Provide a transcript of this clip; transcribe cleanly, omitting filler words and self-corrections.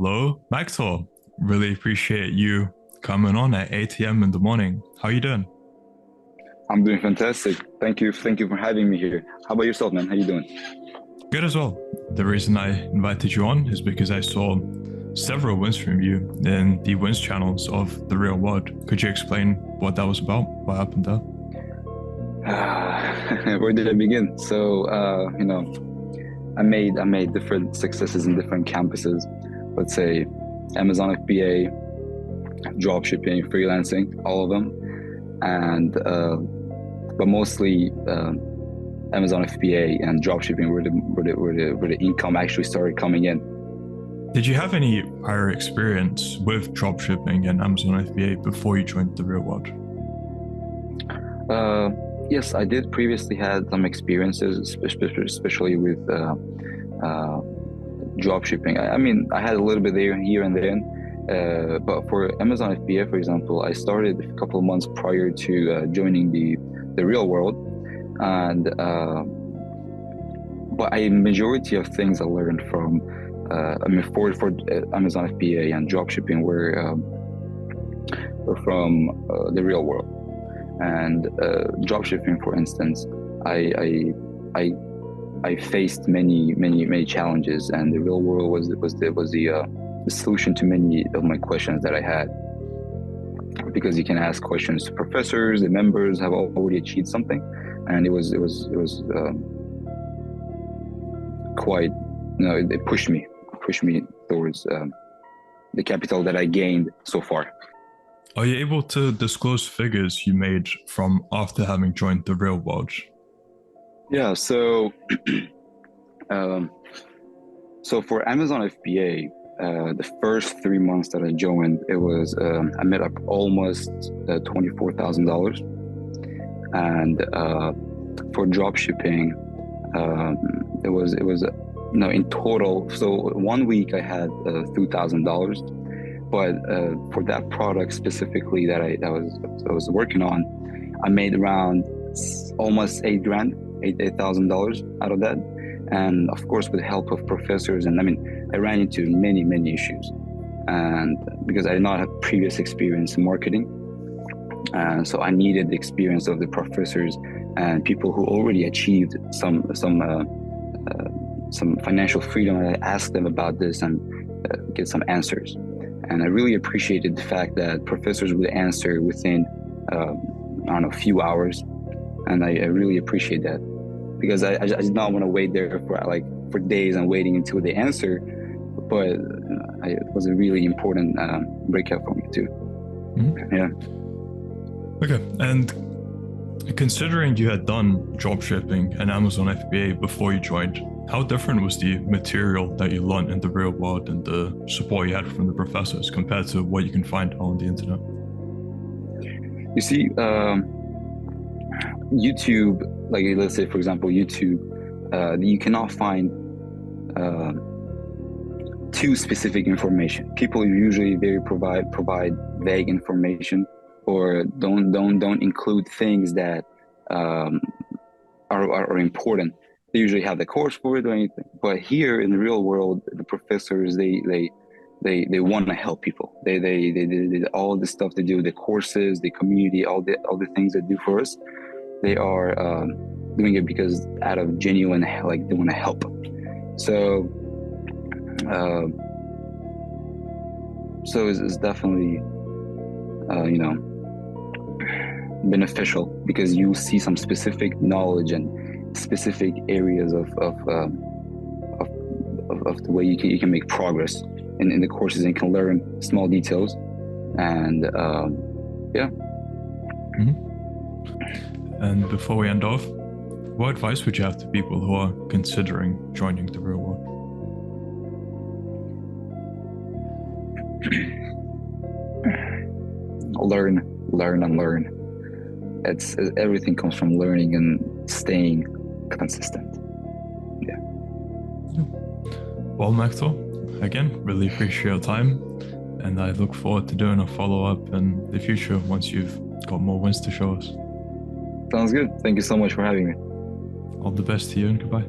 Hello, Maxwell. Really appreciate you coming on at 8 a.m. in the morning. How you doing? I'm doing fantastic. Thank you for having me here. How about yourself, man? How you doing? Good as well. The reason I invited you on is because I saw several wins from you in the wins channels of the real world. Could you explain what that was about? What happened there? Where did I begin? I made different successes in different campuses. Let's say Amazon FBA, dropshipping, freelancing, all of them, and but mostly Amazon FBA and dropshipping where the income actually started coming in. Did you have any prior experience with dropshipping and Amazon FBA before you joined the real world? Yes, I did previously had some experiences, especially with drop shipping. I mean, I had a little bit there, here and then, but for Amazon FBA, for example, I started a couple of months prior to joining the real world, and but a majority of things I learned from, for Amazon FBA and drop shipping were from the real world. And dropshipping, for instance, I faced many challenges, and the real world was the solution to many of my questions that I had. Because you can ask questions to professors, the members have already achieved something, and it was quite, it pushed me towards the capital that I gained so far. Are you able to disclose figures you made from after having joined the real world? Yeah, so so for Amazon FBA, the first 3 months that I joined, it was I made up almost $24,000, and for drop shipping, it was in total. So 1 week I had $2,000. But for that product specifically that I was working on, I made around almost $8,000 out of that. And of course, with the help of professors, and I mean, I ran into many issues, and because I did not have previous experience in marketing, and so I needed the experience of the professors and people who already achieved some financial freedom. And I asked them about this and get some answers. And I really appreciated the fact that professors would answer within, a few hours. And I really appreciate that, because I did not want to wait there for days and waiting until they answer. But it was a really important breakout for me too. Mm-hmm. Yeah. Okay. And considering you had done dropshipping and Amazon FBA before you joined, how different was the material that you learned in the real world and the support you had from the professors compared to what you can find on the internet? You see, YouTube, like let's say, for example, YouTube, you cannot find too specific information. People usually provide vague information, or don't include things that are important. They usually have the course for it or anything. But here in the real world, the professors they want to help people. They all the stuff they do, the courses, the community, all the things they do for us. They are doing it because out of genuine, like, they want to help. So it's definitely beneficial, because you see some specific knowledge and specific areas of the way you can make progress in the courses, and can learn small details. And yeah. Mm-hmm. And before we end off, what advice would you have to people who are considering joining the real world? Learn. Everything comes from learning and staying consistent. Yeah. Well, Maxwell, again, really appreciate your time, and I look forward to doing a follow-up in the future once you've got more wins to show us. Sounds good. Thank you so much for having me. All the best to you, and goodbye.